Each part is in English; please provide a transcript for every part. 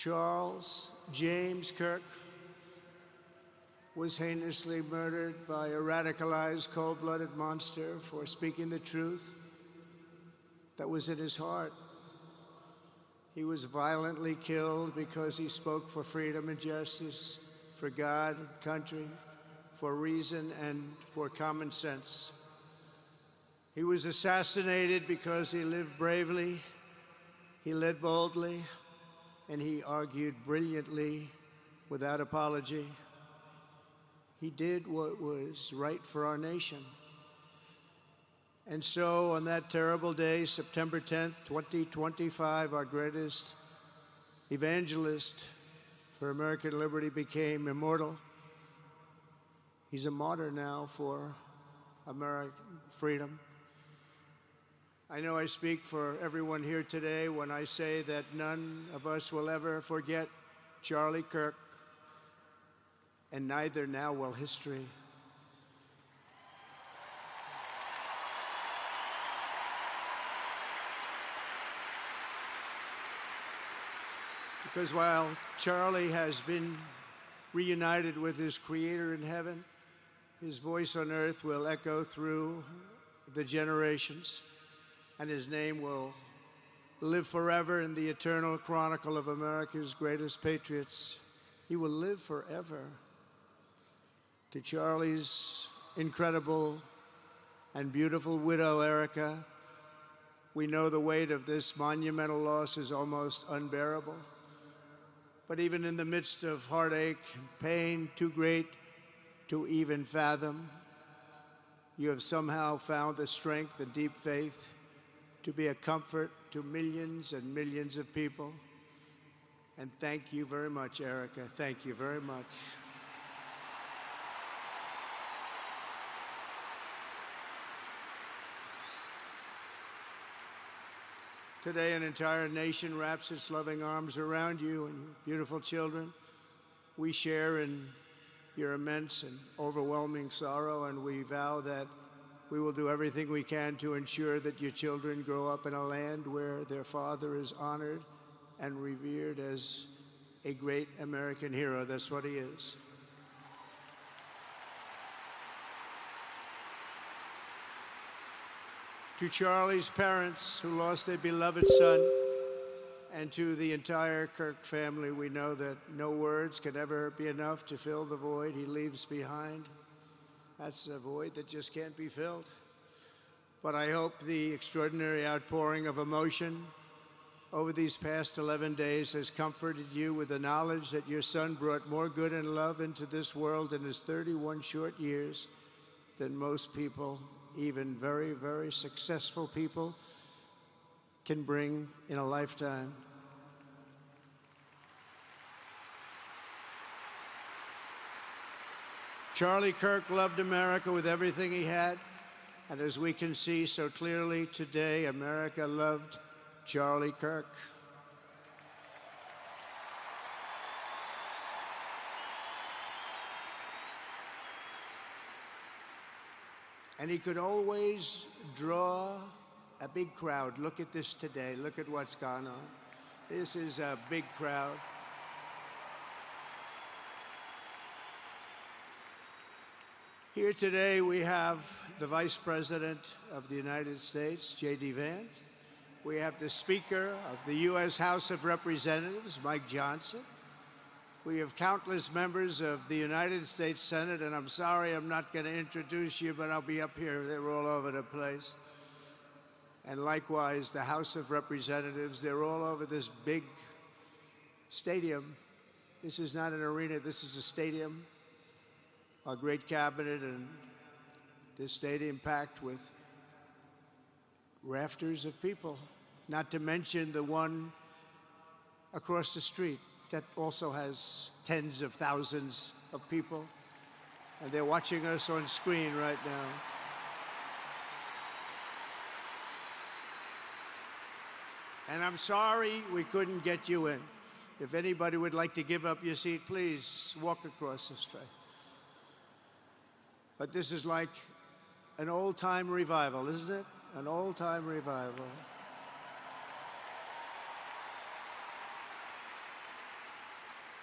Charles James Kirk was heinously murdered by a radicalized, cold-blooded monster for speaking the truth that was in his heart. He was violently killed because he spoke for freedom and justice, for God and country, for reason and for common sense. He was assassinated because he lived bravely, he led boldly, and he argued brilliantly without apology. He did what was right for our nation. And so on that terrible day, September 10th, 2025, our greatest evangelist for American liberty became immortal. He's a martyr now for American freedom. I know I speak for everyone here today when I say that none of us will ever forget Charlie Kirk, and neither now will history. Because while Charlie has been reunited with his Creator in heaven, his voice on earth will echo through the generations, and his name will live forever in the eternal chronicle of America's greatest patriots. He will live forever. To Charlie's incredible and beautiful widow, Erica, we know the weight of this monumental loss is almost unbearable. But even in the midst of heartache and pain too great to even fathom, you have somehow found the strength and deep faith to be a comfort to millions and millions of people. And thank you very much, Erica. Thank you very much. Today, an entire nation wraps its loving arms around you and your beautiful children. We share in your immense and overwhelming sorrow, and we vow that we will do everything we can to ensure that your children grow up in a land where their father is honored and revered as a great American hero. That's what he is. To Charlie's parents who lost their beloved son, and to the entire Kirk family, we know that no words can ever be enough to fill the void he leaves behind. That's a void that just can't be filled. But I hope the extraordinary outpouring of emotion over these past 11 days has comforted you with the knowledge that your son brought more good and love into this world in his 31 short years than most people, even very, very successful people, can bring in a lifetime. Charlie Kirk loved America with everything he had, and as we can see so clearly today, America loved Charlie Kirk. And he could always draw a big crowd. Look at this today. Look at what's gone on. This is a big crowd. Here today we have the Vice President of the United States, J.D. Vance. We have the Speaker of the U.S. House of Representatives, Mike Johnson. We have countless members of the United States Senate, and I'm sorry I'm not going to introduce you, but I'll be up here. They're all over the place. And likewise, the House of Representatives, they're all over this big stadium. This is not an arena, this is a stadium. Our great cabinet and this stadium packed with rafters of people, not to mention the one across the street that also has tens of thousands of people, and they're watching us on screen right now. And I'm sorry we couldn't get you in. If anybody would like to give up your seat, please walk across the street. But this is like an old-time revival, isn't it? An old-time revival.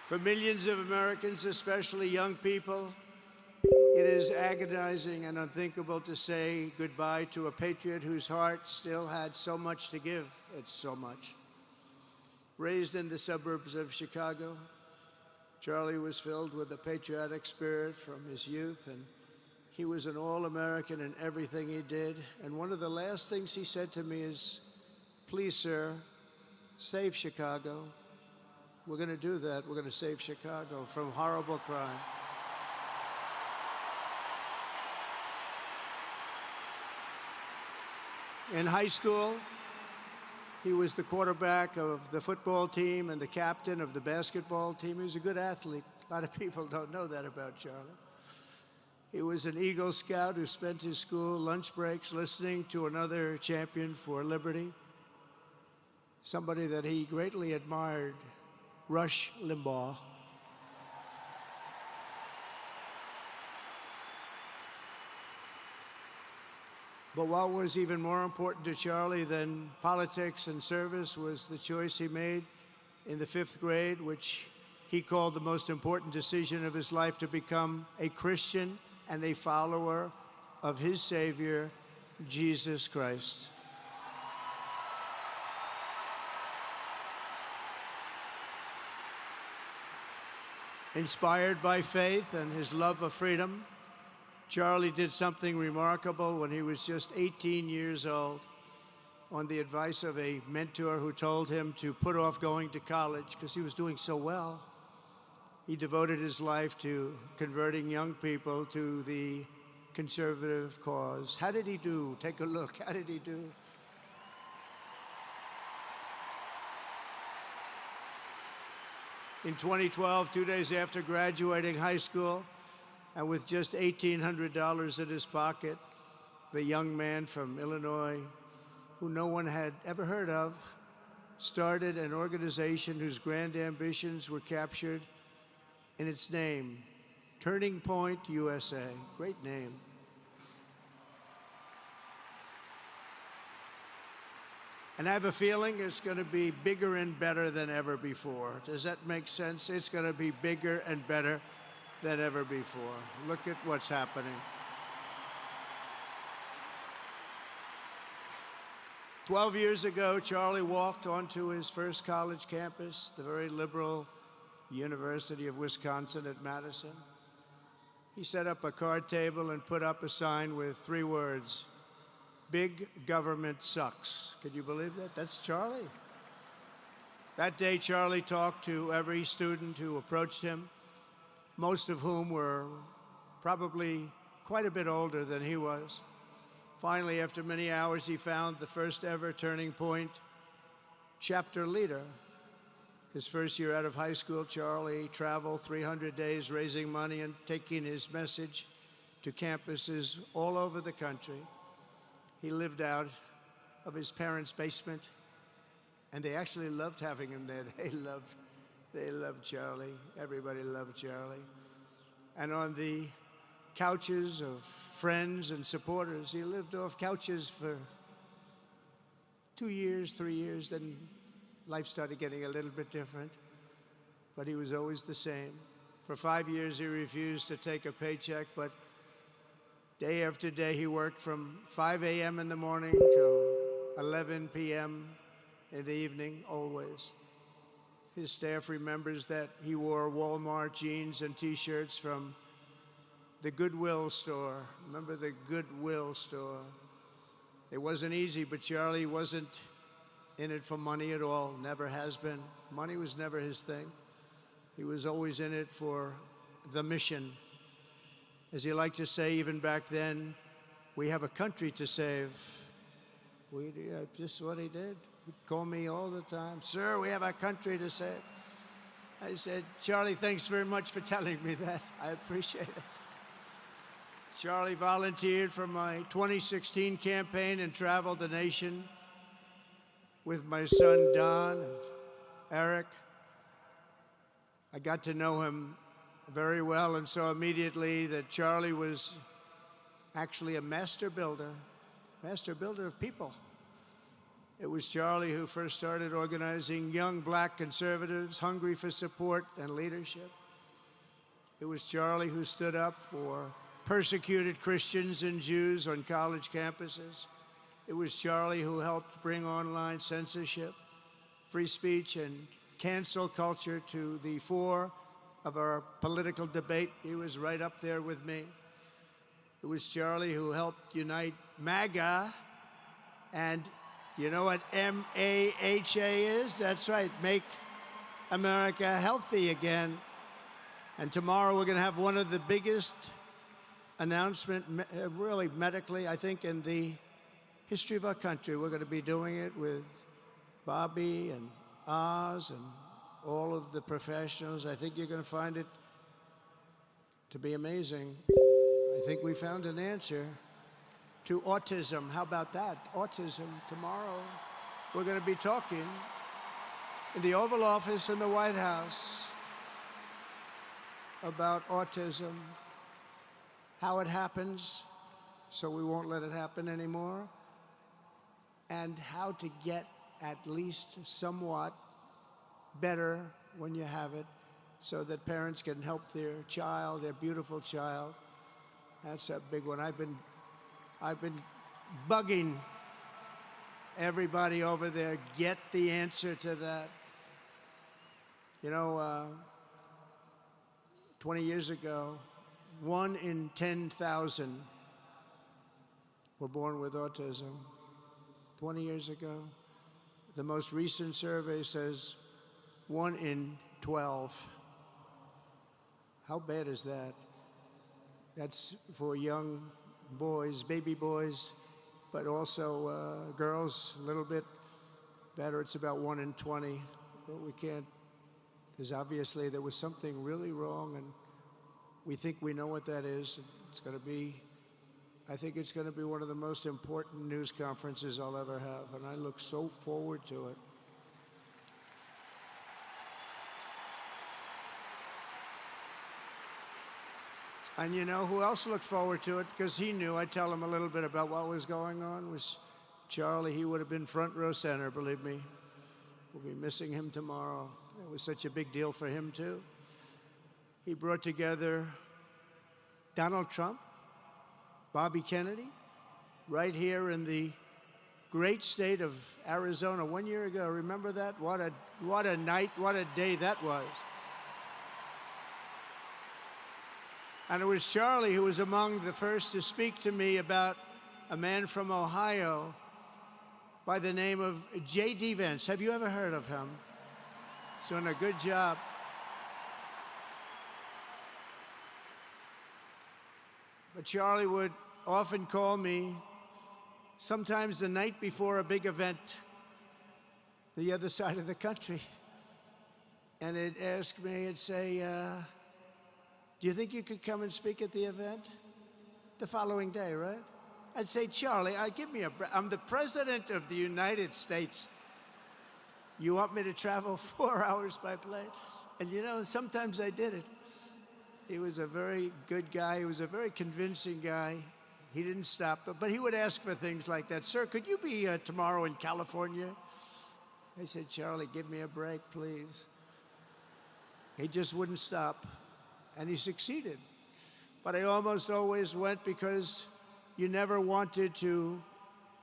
For millions of Americans, especially young people, it is agonizing and unthinkable to say goodbye to a patriot whose heart still had so much to give. It's so much. Raised in the suburbs of Chicago, Charlie was filled with a patriotic spirit from his youth, and he was an all-American in everything he did. And one of the last things he said to me is, "Please, sir, save Chicago." We're going to do that. We're going to save Chicago from horrible crime. In high school, he was the quarterback of the football team and the captain of the basketball team. He was a good athlete. A lot of people don't know that about Charlie. He was an Eagle Scout who spent his school lunch breaks listening to another champion for liberty, somebody that he greatly admired, Rush Limbaugh. But what was even more important to Charlie than politics and service was the choice he made in the 5th grade, which he called the most important decision of his life, to become a Christian and a follower of his Savior, Jesus Christ. Inspired by faith and his love of freedom, Charlie did something remarkable when he was just 18 years old. On the advice of a mentor who told him to put off going to college because he was doing so well, he devoted his life to converting young people to the conservative cause. How did he do? Take a look. How did he do? In 2012, 2 days after graduating high school, and with just $1,800 in his pocket, the young man from Illinois, who no one had ever heard of, started an organization whose grand ambitions were captured in its name, Turning Point USA. Great name. And I have a feeling it's going to be bigger and better than ever before. Does that make sense? It's going to be bigger and better than ever before. Look at what's happening. 12 years ago, Charlie walked onto his first college campus, the very liberal University of Wisconsin at Madison. He set up a card table and put up a sign with 3 words, "Big government sucks." Could you believe that? That's Charlie. That day, Charlie talked to every student who approached him, most of whom were probably quite a bit older than he was. Finally, after many hours, he found the first ever Turning Point chapter leader. His first year out of high school, Charlie traveled 300 days raising money and taking his message to campuses all over the country. He lived out of his parents' basement, and they actually loved having him there. They loved Charlie. Everybody loved Charlie. And on the couches of friends and supporters, he lived off couches for 2 years, 3 years, then life started getting a little bit different, but he was always the same. For 5 years, he refused to take a paycheck, but day after day, he worked from 5 a.m. in the morning till 11 p.m. in the evening, always. His staff remembers that he wore Walmart jeans and T-shirts from the Goodwill store. Remember the Goodwill store? It wasn't easy, but Charlie wasn't in it for money at all, never has been. Money was never his thing. He was always in it for the mission. As he liked to say even back then, we have a country to save. Just what he did. He'd call me all the time, "Sir, we have a country to save." I said, "Charlie, thanks very much for telling me that. I appreciate it." Charlie volunteered for my 2016 campaign and traveled the nation with my son, Don, and Eric. I got to know him very well and saw immediately that Charlie was actually a master builder of people. It was Charlie who first started organizing young black conservatives hungry for support and leadership. It was Charlie who stood up for persecuted Christians and Jews on college campuses. It was Charlie who helped bring online censorship, free speech, and cancel culture to the fore of our political debate. He was right up there with me. It was Charlie who helped unite MAGA, and you know what M-A-H-A is? That's right, Make America Healthy Again. And tomorrow we're going to have one of the biggest announcements, really medically, I think, in the history of our country. We're going to be doing it with Bobby and Oz and all of the professionals. I think you're going to find it to be amazing. I think we found an answer to autism. How about that? Autism. Tomorrow we're going to be talking in the Oval Office in the White House about autism, how it happens, so we won't let it happen anymore, and how to get at least somewhat better when you have it, so that parents can help their child, their beautiful child. That's a big one. I've been bugging everybody over there, get the answer to that. You know, 20 years ago, 1 in 10,000 were born with autism. 20 years ago. The most recent survey says 1 in 12. How bad is that? That's for young boys, baby boys, but also girls, a little bit better. It's about 1 in 20. But we can't, because obviously there was something really wrong, and we think we know what that is. It's going to be, I think it's going to be one of the most important news conferences I'll ever have, and I look so forward to it. And you know who else looked forward to it? Because he knew. I'd tell him a little bit about what was going on. Was Charlie. He would have been front row center, believe me. We'll be missing him tomorrow. It was such a big deal for him, too. He brought together Donald Trump, Bobby Kennedy, right here in the great state of Arizona 1 year ago. Remember that? What a night, what a day that was. And it was Charlie who was among the first to speak to me about a man from Ohio by the name of J.D. Vance. Have you ever heard of him? He's doing a good job. But Charlie would often call me, sometimes the night before a big event, the other side of the country. And he'd ask me, he'd say, do you think you could come and speak at the event? The following day, right? I'd say, Charlie, I'm the President of the United States. You want me to travel 4 hours by plane? And you know, sometimes I did it. He was a very good guy. He was a very convincing guy. He didn't stop, but he would ask for things like that. Sir, could you be tomorrow in California? I said, Charlie, give me a break, please. He just wouldn't stop. And he succeeded. But I almost always went because you never wanted to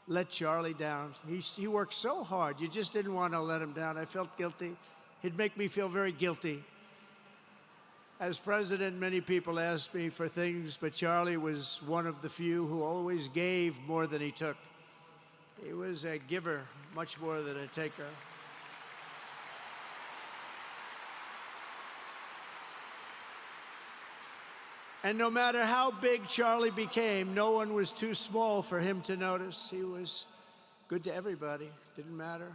let Charlie down. He worked so hard. You just didn't want to let him down. I felt guilty. He'd make me feel very guilty. As president, many people asked me for things, but Charlie was one of the few who always gave more than he took. He was a giver, much more than a taker. And no matter how big Charlie became, no one was too small for him to notice. He was good to everybody. Didn't matter.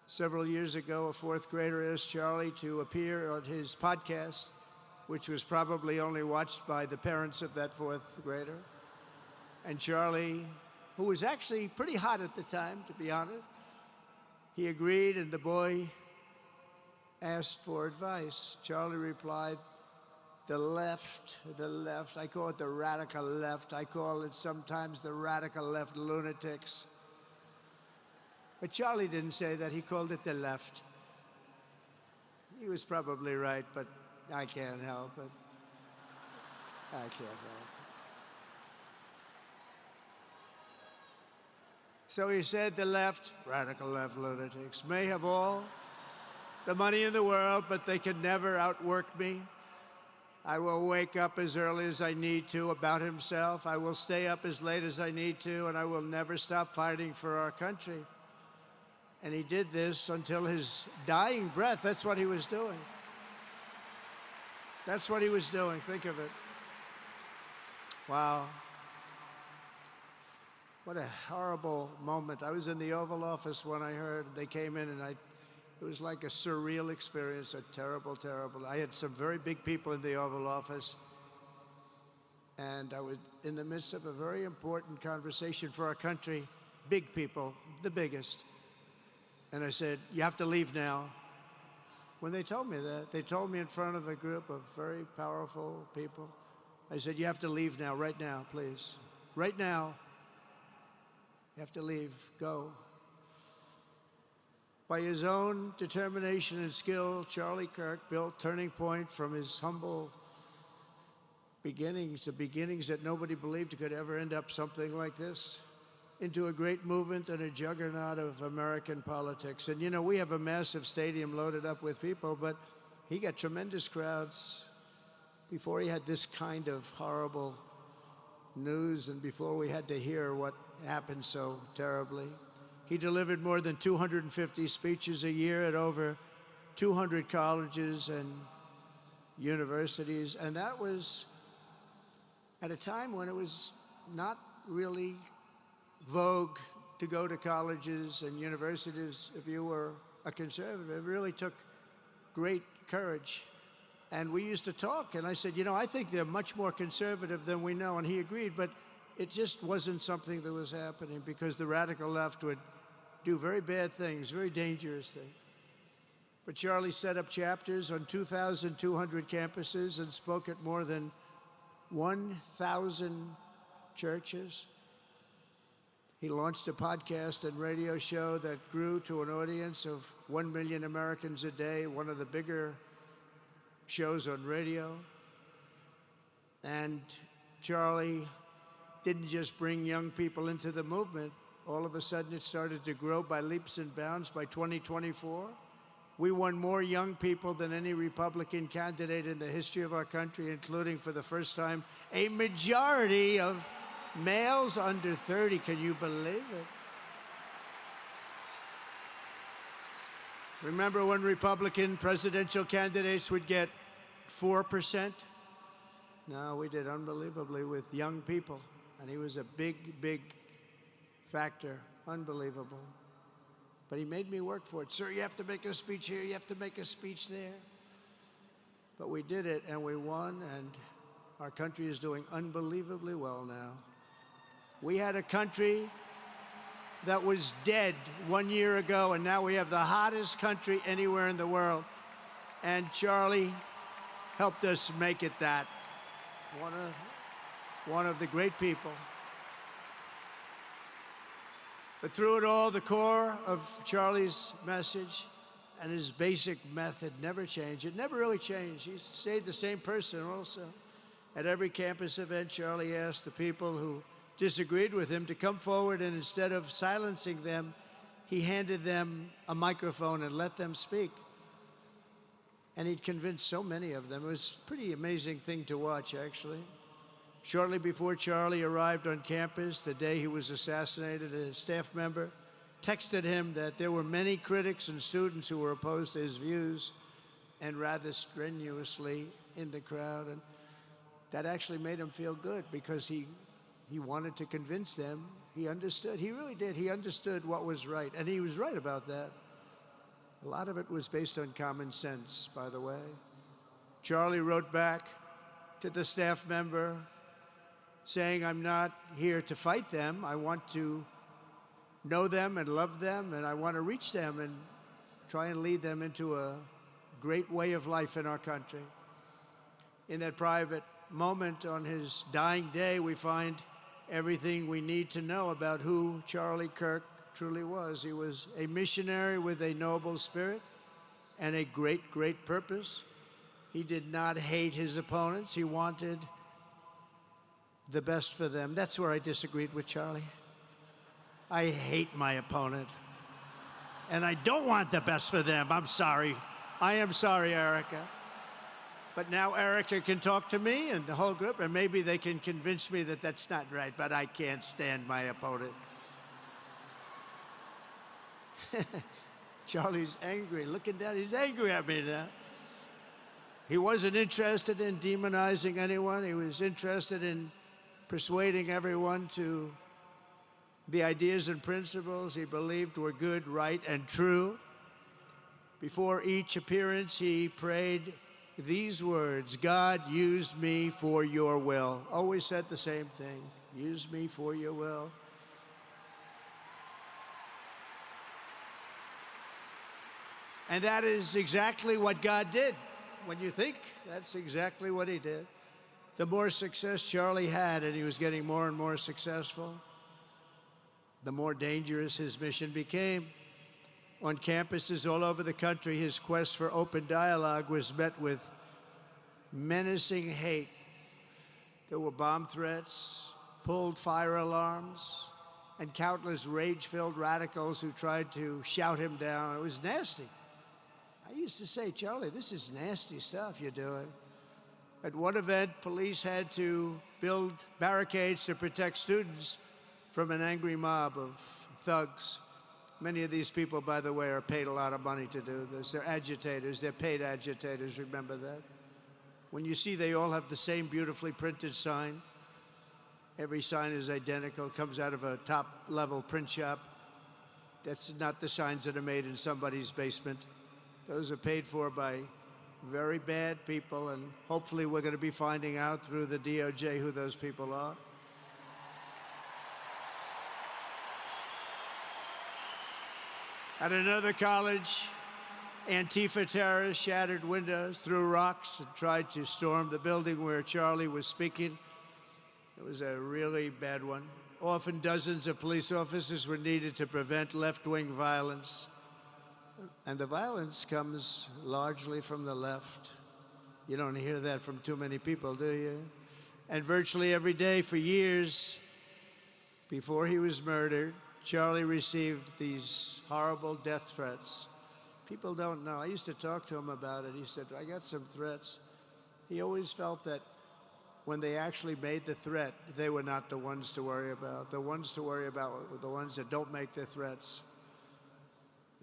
Several years ago, a fourth grader asked Charlie to appear on his podcast, which was probably only watched by the parents of that fourth grader. And Charlie, who was actually pretty hot at the time, to be honest, he agreed, and the boy asked for advice. Charlie replied, the left, I call it the radical left. I call it sometimes the radical left lunatics. But Charlie didn't say that. He called it the left. He was probably right, but I can't help it. I can't help it. So he said the left, radical left lunatics, may have all the money in the world, but they can never outwork me. I will wake up as early as I need to about himself. I will stay up as late as I need to, and I will never stop fighting for our country. And he did this until his dying breath. That's what he was doing. That's what he was doing. Think of it. Wow. What a horrible moment. I was in the Oval Office when I heard they came in, and it was like a surreal experience, a terrible, terrible. I had some very big people in the Oval Office, and I was in the midst of a very important conversation for our country, big people, the biggest. And I said, you have to leave now. When they told me that, they told me in front of a group of very powerful people, I said, you have to leave now, right now, please. Right now. You have to leave, go. By his own determination and skill, Charlie Kirk built Turning Point from his humble beginnings, the beginnings that nobody believed could ever end up something like this, into a great movement and a juggernaut of American politics. And, you know, we have a massive stadium loaded up with people, but he got tremendous crowds before he had this kind of horrible news and before we had to hear what happened so terribly. He delivered more than 250 speeches a year at over 200 colleges and universities, and that was at a time when it was not really vogue to go to colleges and universities if you were a conservative. It really took great courage. And we used to talk, and I said, you know, I think they're much more conservative than we know, and he agreed, but it just wasn't something that was happening because the radical left would do very bad things, very dangerous things. But Charlie set up chapters on 2,200 campuses and spoke at more than 1,000 churches. He launched a podcast and radio show that grew to an audience of 1 million Americans a day, one of the bigger shows on radio. And Charlie didn't just bring young people into the movement. All of a sudden, it started to grow by leaps and bounds. By 2024, we won more young people than any Republican candidate in the history of our country, including, for the first time, a majority of males under 30. Can you believe it? Remember when Republican presidential candidates would get 4%? No, we did unbelievably with young people. And he was a big, big factor. Unbelievable. But he made me work for it. Sir, you have to make a speech here. You have to make a speech there. But we did it, and we won, and our country is doing unbelievably well now. We had a country that was dead 1 year ago, and now we have the hottest country anywhere in the world. And Charlie helped us make it that. One of the great people. But through it all, the core of Charlie's message and his basic method never changed. It never really changed. He stayed the same person also. At every campus event, Charlie asked the people who disagreed with him to come forward, and instead of silencing them, he handed them a microphone and let them speak. And he'd convinced so many of them. It was a pretty amazing thing to watch, actually. Shortly before Charlie arrived on campus, the day he was assassinated, a staff member texted him that there were many critics and students who were opposed to his views, and rather strenuously in the crowd. And that actually made him feel good because he wanted to convince them. He understood. He really did. He understood what was right. And he was right about that. A lot of it was based on common sense, by the way. Charlie wrote back to the staff member saying, I'm not here to fight them. I want to know them and love them, and I want to reach them and try and lead them into a great way of life in our country. In that private moment on his dying day, we find everything we need to know about who Charlie Kirk truly was. He was a missionary with a noble spirit and a great, great purpose. He did not hate his opponents. He wanted the best for them. That's where I disagreed with Charlie. I hate my opponent, and I don't want the best for them. I'm sorry. I am sorry, Erica. But now Erica can talk to me and the whole group, and maybe they can convince me that that's not right, but I can't stand my opponent. Charlie's angry. Looking down, he's angry at me now. He wasn't interested in demonizing anyone. He was interested in persuading everyone to the ideas and principles he believed were good, right, and true. Before each appearance, he prayed these words: God, use me for your will. Always said the same thing: use me for your will. And that is exactly what God did. When you think, that's exactly what he did. The more success Charlie had, and he was getting more and more successful, the more dangerous his mission became. On campuses all over the country, his quest for open dialogue was met with menacing hate. There were bomb threats, pulled fire alarms, and countless rage-filled radicals who tried to shout him down. It was nasty. I used to say, Charlie, this is nasty stuff you're doing. At one event, police had to build barricades to protect students from an angry mob of thugs. Many of these people, by the way, are paid a lot of money to do this. They're agitators. They're paid agitators. Remember that? When you see they all have the same beautifully printed sign, every sign is identical, comes out of a top-level print shop. That's not the signs that are made in somebody's basement. Those are paid for by very bad people, and hopefully we're going to be finding out through the DOJ who those people are. At another college, Antifa terrorists shattered windows, threw rocks, and tried to storm the building where Charlie was speaking. It was a really bad one. Often dozens of police officers were needed to prevent left-wing violence. And the violence comes largely from the left. You don't hear that from too many people, do you? And virtually every day for years before he was murdered, Charlie received these horrible death threats. People don't know. I used to talk to him about it. He said, I got some threats. He always felt that when they actually made the threat, they were not the ones to worry about. The ones to worry about were the ones that don't make the threats.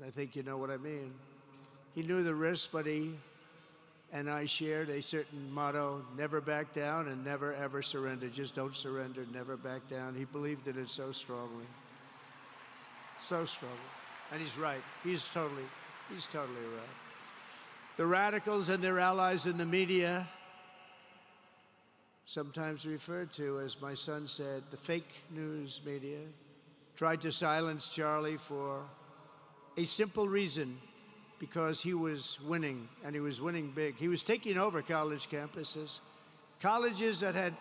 I think you know what I mean. He knew the risk, but he and I shared a certain motto: never back down and never, ever surrender. Just don't surrender, never back down. He believed in it so strongly. So strongly. And he's right. He's totally right. The radicals and their allies in the media, sometimes referred to, as my son said, the fake news media, tried to silence Charlie for a simple reason: because he was winning, and he was winning big. He was taking over college campuses, colleges that had,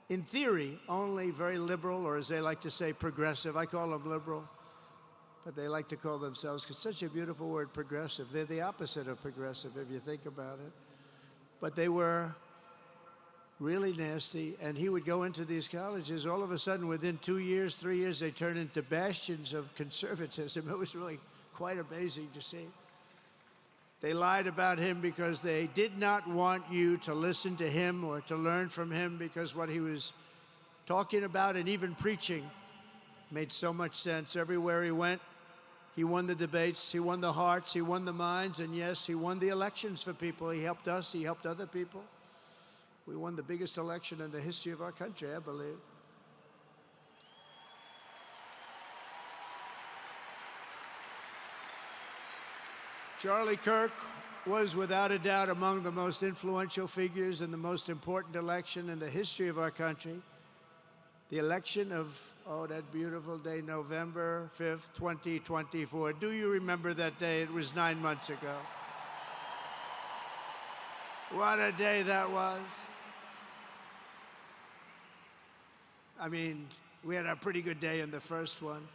in theory, only very liberal, or as they like to say, progressive. I call them liberal, but they like to call themselves, because such a beautiful word, progressive. They're the opposite of progressive, if you think about it. But they were really nasty, and he would go into these colleges. All of a sudden, within 2 years, 3 years, they turned into bastions of conservatism. It was really quite amazing to see. They lied about him because they did not want you to listen to him or to learn from him, because what he was talking about and even preaching made so much sense. Everywhere he went, he won the debates, he won the hearts, he won the minds, and yes, he won the elections for people. He helped us, he helped other people. We won the biggest election in the history of our country, I believe. Charlie Kirk was without a doubt among the most influential figures in the most important election in the history of our country. The election of, that beautiful day, November 5th, 2024. Do you remember that day? It was 9 months ago. What a day that was. I mean, we had a pretty good day in the first one.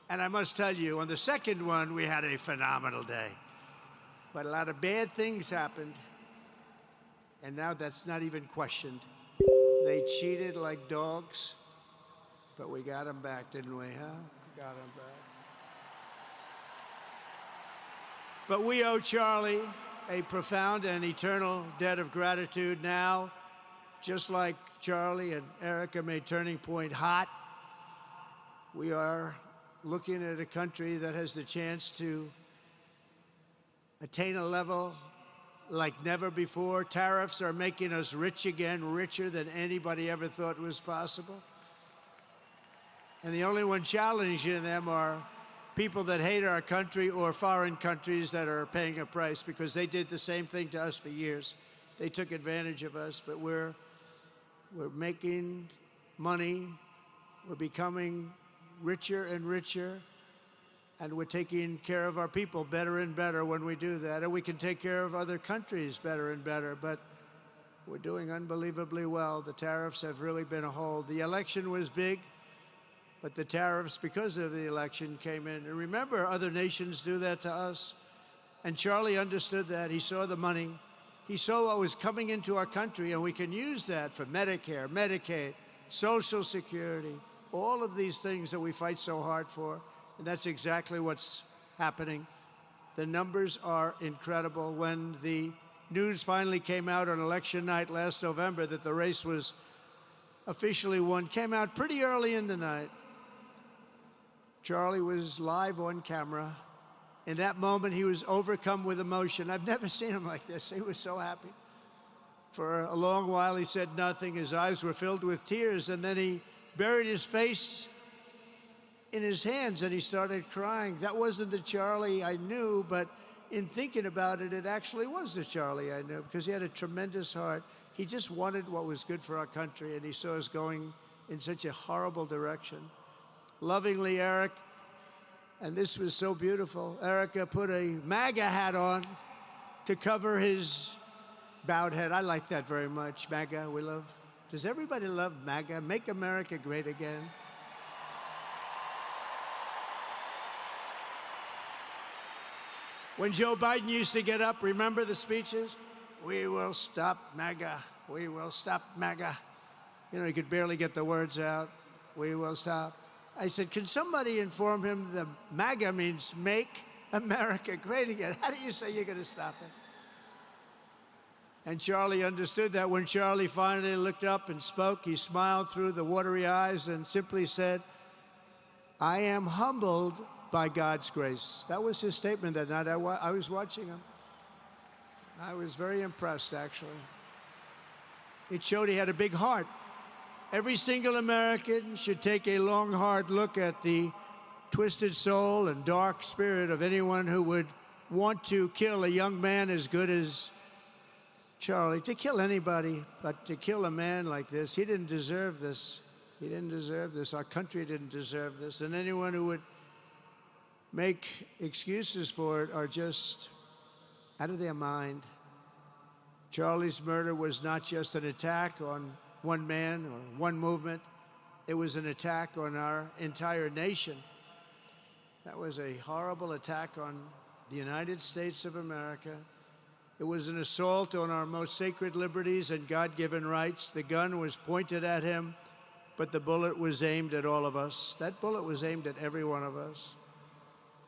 And I must tell you, on the second one, we had a phenomenal day. But a lot of bad things happened. And now that's not even questioned. They cheated like dogs, but we got them back, didn't we, huh? We got them back. But we owe Charlie a profound and eternal debt of gratitude now, just like Charlie and Erica made Turning Point hot. We are looking at a country that has the chance to attain a level like never before. Tariffs are making us rich again, richer than anybody ever thought was possible. And the only one challenging them are people that hate our country or foreign countries that are paying a price, because they did the same thing to us for years. They took advantage of us, but we're making money. We're becoming richer and richer, and we're taking care of our people better and better when we do that. And we can take care of other countries better and better, but we're doing unbelievably well. The tariffs have really been a hold. The election was big, but the tariffs, because of the election, came in. And remember, other nations do that to us. And Charlie understood that. He saw the money. He saw what was coming into our country, and we can use that for Medicare, Medicaid, Social Security, all of these things that we fight so hard for. And that's exactly what's happening. The numbers are incredible. When the news finally came out on election night last November that the race was officially won, came out pretty early in the night. Charlie was live on camera. In that moment, he was overcome with emotion. I've never seen him like this. He was so happy. For a long while, he said nothing. His eyes were filled with tears, and then he buried his face in his hands, and he started crying. That wasn't the Charlie I knew, but in thinking about it, it actually was the Charlie I knew, because he had a tremendous heart. He just wanted what was good for our country, and he saw us going in such a horrible direction. Lovingly, Eric, and this was so beautiful, Erica put a MAGA hat on to cover his bowed head. I like that very much. MAGA, we love. Does everybody love MAGA? Make America great again. When Joe Biden used to get up, remember the speeches? We will stop MAGA. We will stop MAGA. You know, he could barely get the words out. We will stop. I said, can somebody inform him the MAGA means Make America Great Again? How do you say you're going to stop it? And Charlie understood that. When Charlie finally looked up and spoke, he smiled through the watery eyes and simply said, I am humbled by God's grace. That was his statement that night. I was watching him. I was very impressed, actually. It showed he had a big heart. Every single American should take a long, hard look at the twisted soul and dark spirit of anyone who would want to kill a young man as good as Charlie. To kill anybody, but to kill a man like this, he didn't deserve this. He didn't deserve this. Our country didn't deserve this. And anyone who would make excuses for it are just out of their mind. Charlie's murder was not just an attack on one man or one movement. It was an attack on our entire nation. That was a horrible attack on the United States of America. It was an assault on our most sacred liberties and God-given rights. The gun was pointed at him, but the bullet was aimed at all of us. That bullet was aimed at every one of us.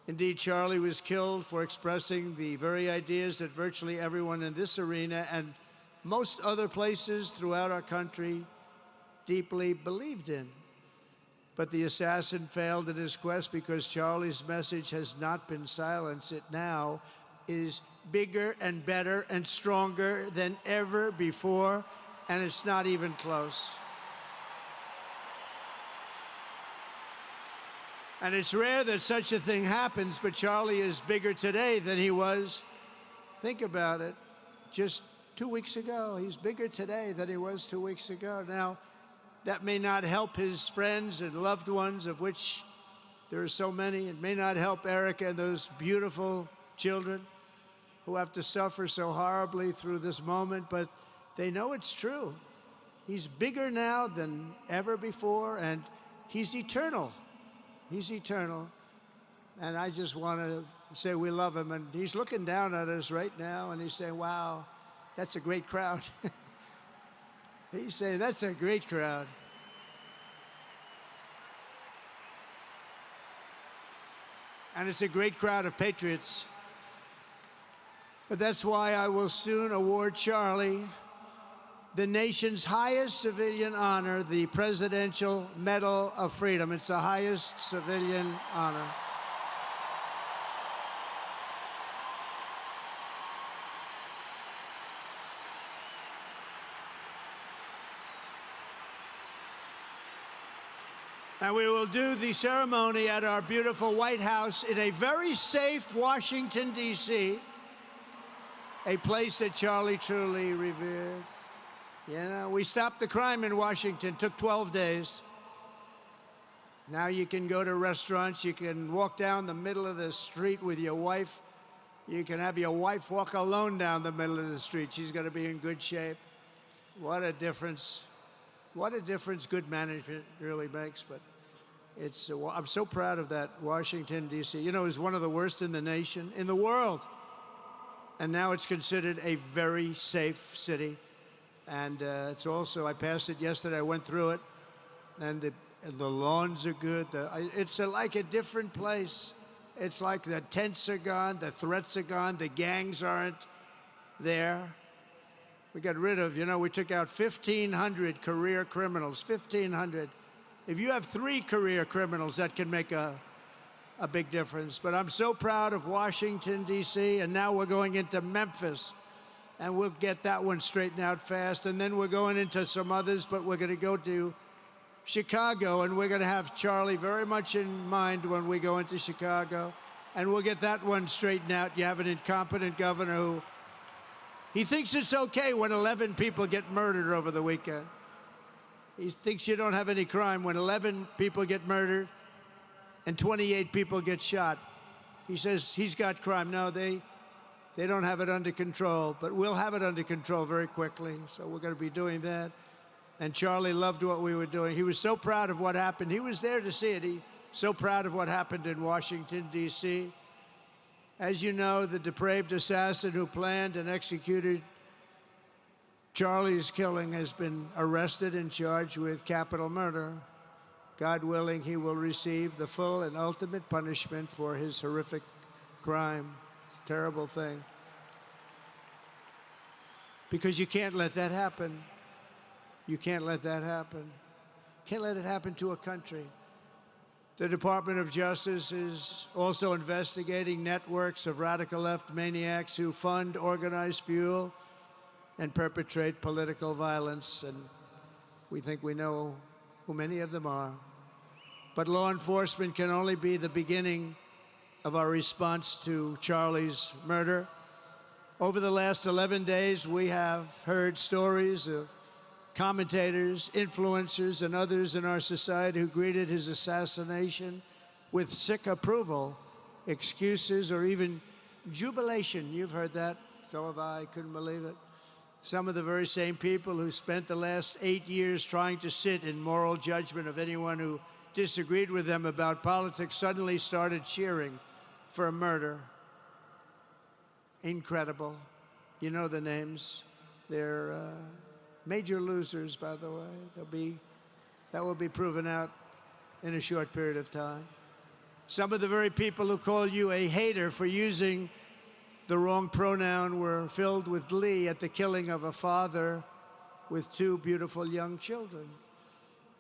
Indeed, Charlie was killed for expressing the very ideas that virtually everyone in this arena and most other places throughout our country deeply believed in. But the assassin failed in his quest because Charlie's message has not been silenced. It now is bigger and better and stronger than ever before, and it's not even close. And it's rare that such a thing happens, but Charlie is bigger today than he was. Think about it. Just 2 weeks ago, he's bigger today than he was 2 weeks ago. Now, that may not help his friends and loved ones, of which there are so many. It may not help Erica and those beautiful children who have to suffer so horribly through this moment, but they know it's true. He's bigger now than ever before, and he's eternal. He's eternal. And I just want to say we love him. And he's looking down at us right now, and he's saying, wow, that's a great crowd. He's saying, that's a great crowd. And it's a great crowd of patriots. But that's why I will soon award Charlie the nation's highest civilian honor, the Presidential Medal of Freedom. It's the highest civilian honor. And we will do the ceremony at our beautiful White House in a very safe Washington, D.C., a place that Charlie truly revered. You know, we stopped the crime in Washington, took 12 days. Now you can go to restaurants, you can walk down the middle of the street with your wife. You can have your wife walk alone down the middle of the street. She's going to be in good shape. What a difference. What a difference good management really makes. But it's, I'm so proud of that, Washington, D.C. You know, it's one of the worst in the nation, in the world. And now it's considered a very safe city. And it's also, I passed it yesterday, I went through it, and the lawns are good. It's like a different place. It's like the tents are gone, the threats are gone, the gangs aren't there. We got rid of, you know, we took out 1,500 career criminals, 1,500. If you have 3 career criminals, that can make a big difference. But I'm so proud of Washington, D.C., and now we're going into Memphis. And we'll get that one straightened out fast. And then we're going into some others, but we're going to go to Chicago, and we're going to have Charlie very much in mind when we go into Chicago. And we'll get that one straightened out. You have an incompetent governor who, he thinks it's okay when 11 people get murdered over the weekend. He thinks you don't have any crime when 11 people get murdered and 28 people get shot. He says he's got crime. No, they don't have it under control, but we'll have it under control very quickly. So we're going to be doing that. And Charlie loved what we were doing. He was so proud of what happened. He was there to see it. He's so proud of what happened in Washington, D.C. As you know, the depraved assassin who planned and executed Charlie's killing has been arrested and charged with capital murder. God willing, he will receive the full and ultimate punishment for his horrific crime. It's a terrible thing. Because you can't let that happen. You can't let that happen. Can't let it happen to a country. The Department of Justice is also investigating networks of radical left maniacs who fund, organize, fuel, and perpetrate political violence. And we think we know who many of them are. But law enforcement can only be the beginning of our response to Charlie's murder. Over the last 11 days, we have heard stories of commentators, influencers, and others in our society who greeted his assassination with sick approval, excuses, or even jubilation. You've heard that. So have I. Couldn't believe it. Some of the very same people who spent the last 8 years trying to sit in moral judgment of anyone who disagreed with them about politics suddenly started cheering for a murder. Incredible. You know the names. They're major losers, by the way. That will be proven out in a short period of time. Some of the very people who call you a hater for using the wrong pronoun were filled with glee at the killing of a father with 2 beautiful young children.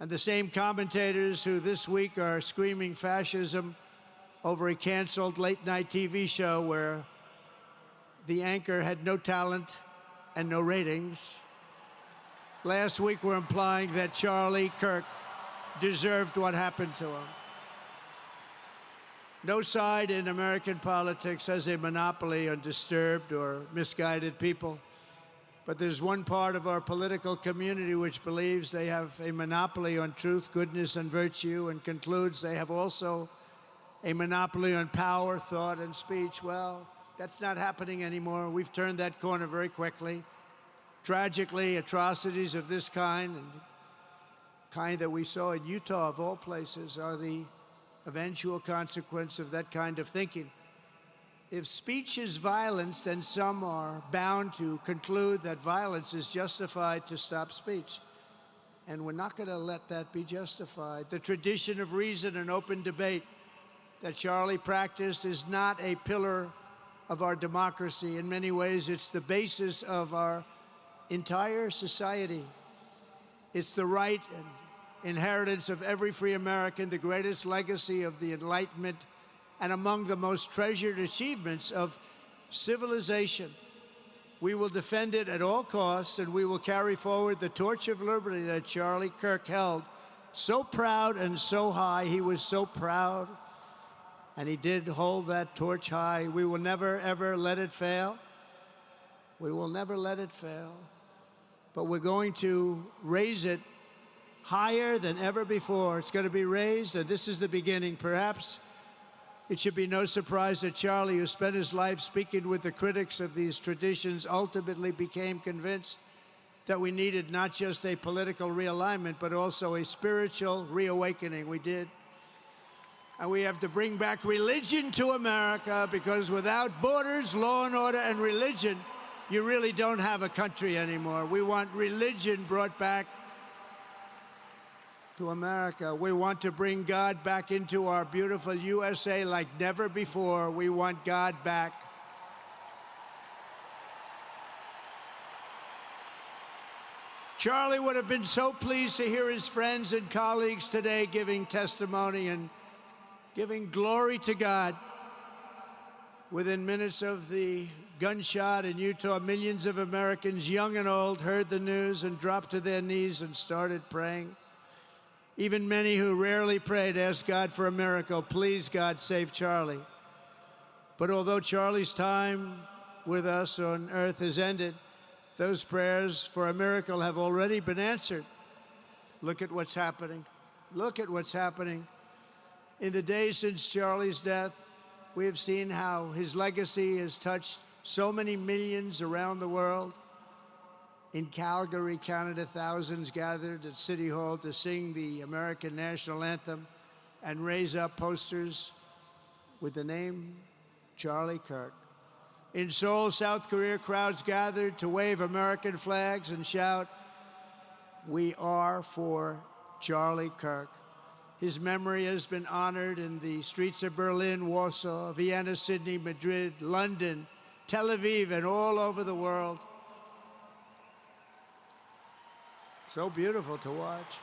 And the same commentators who this week are screaming fascism over a canceled late-night TV show where the anchor had no talent and no ratings, last week were implying that Charlie Kirk deserved what happened to him. No side in American politics has a monopoly on disturbed or misguided people. But there's one part of our political community which believes they have a monopoly on truth, goodness, and virtue, and concludes they have also a monopoly on power, thought, and speech. Well, that's not happening anymore. We've turned that corner very quickly. Tragically, atrocities of this kind, and the kind that we saw in Utah, of all places, are the eventual consequence of that kind of thinking. If speech is violence, then some are bound to conclude that violence is justified to stop speech. And we're not going to let that be justified. The tradition of reason and open debate that Charlie practiced is not a pillar of our democracy. In many ways, it's the basis of our entire society. It's the right and inheritance of every free American, the greatest legacy of the Enlightenment, and among the most treasured achievements of civilization. We will defend it at all costs, and we will carry forward the torch of liberty that Charlie Kirk held so proud and so high. He was so proud, and he did hold that torch high. We will never, ever let it fail. We will never let it fail. But we're going to raise it higher than ever before. It's going to be raised, and this is the beginning. Perhaps it should be no surprise that Charlie, who spent his life speaking with the critics of these traditions, ultimately became convinced that we needed not just a political realignment, but also a spiritual reawakening. We did. And we have to bring back religion to America, because without borders, law and order, and religion, you really don't have a country anymore. We want religion brought back to America. We want to bring God back into our beautiful USA like never before. We want God back. Charlie would have been so pleased to hear his friends and colleagues today giving testimony and giving glory to God. Within minutes of the gunshot in Utah, millions of Americans, young and old, heard the news and dropped to their knees and started praying. Even many who rarely prayed asked God for a miracle. Please, God, save Charlie. But although Charlie's time with us on earth has ended, those prayers for a miracle have already been answered. Look at what's happening. Look at what's happening. In the days since Charlie's death, we have seen how his legacy has touched so many millions around the world. In Calgary, Canada, thousands gathered at City Hall to sing the American national anthem and raise up posters with the name Charlie Kirk. In Seoul, South Korea, crowds gathered to wave American flags and shout, "We are for Charlie Kirk." His memory has been honored in the streets of Berlin, Warsaw, Vienna, Sydney, Madrid, London, Tel Aviv, and all over the world. So beautiful to watch.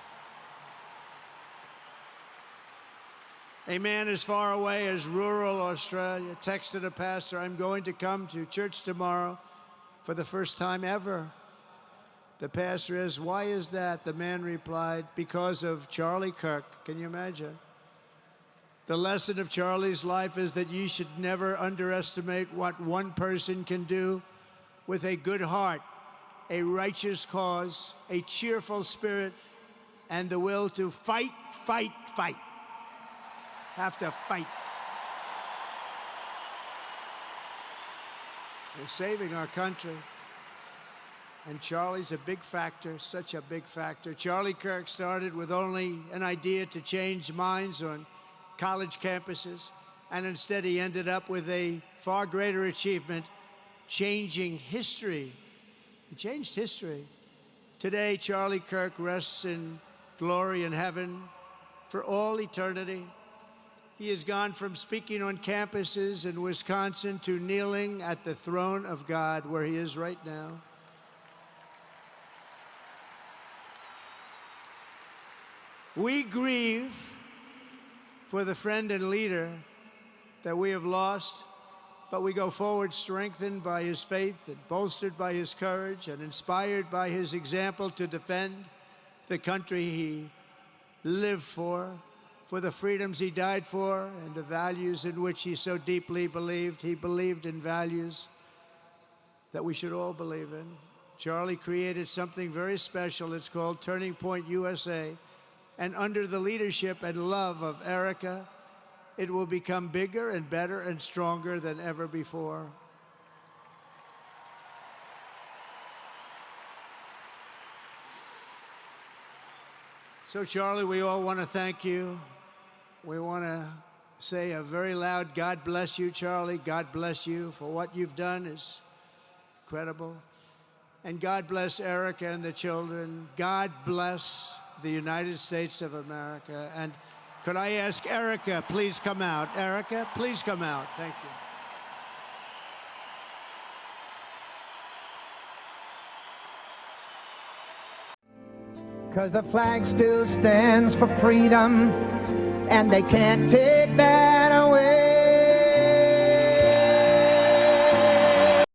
A man as far away as rural Australia texted a pastor, "I'm going to come to church tomorrow for the first time ever." The pastor asked, "Why is that?" The man replied, "Because of Charlie Kirk." Can you imagine? The lesson of Charlie's life is that you should never underestimate what one person can do with a good heart, a righteous cause, a cheerful spirit, and the will to fight, fight, fight. Have to fight. We're saving our country. And Charlie's a big factor, such a big factor. Charlie Kirk started with only an idea to change minds on college campuses, and instead he ended up with a far greater achievement, changing history. He changed history. Today, Charlie Kirk rests in glory in heaven for all eternity. He has gone from speaking on campuses in Wisconsin to kneeling at the throne of God, where he is right now. We grieve for the friend and leader that we have lost, but we go forward strengthened by his faith and bolstered by his courage and inspired by his example to defend the country he lived for the freedoms he died for, and the values in which he so deeply believed. He believed in values that we should all believe in. Charlie created something very special. It's called Turning Point USA. And under the leadership and love of Erica, it will become bigger and better and stronger than ever before. So, Charlie, we all want to thank you we want to say a very loud God bless you, Charlie. God bless you for what you've done is incredible. And God bless Erica and the children. God bless the United States of America. And could I ask Erica, please come out. Erica, please come out. Thank you. Because the flag still stands for freedom, and they can't take that